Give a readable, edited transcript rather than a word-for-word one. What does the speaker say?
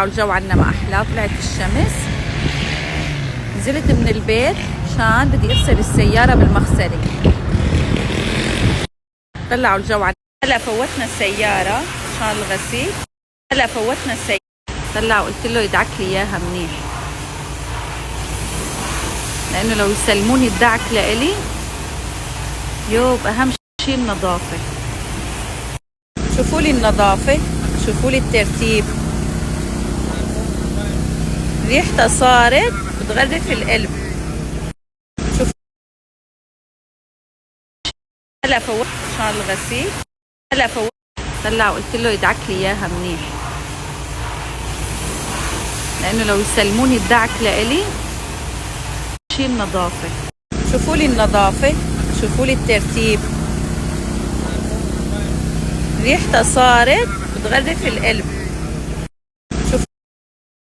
الجو عنا ما أحلى. طلعت الشمس، نزلت من البيت عشان بدي أغسل السيارة بالمغسلة. طلعوا الجو عنا. هلا فوتنا السيارة عشان الغسيل. طلعوا قلت له يدعك لي إياها منيح، لأنه لو يسلموني الدعك لإلي يوب أهم شيء النظافة. شوفوا لي النظافة، شوفوا لي الترتيب، ريحتها صارت بتغرف القلب. شوف هلا فوت عشان الغسيل. طلع قلت له يدعك لي اياها منيح، لانه لو يسلموني الدعك لإلي شيء النظافة. شوفوا لي النظافة، شوفوا لي الترتيب، ريحتها صارت بتغرف القلب.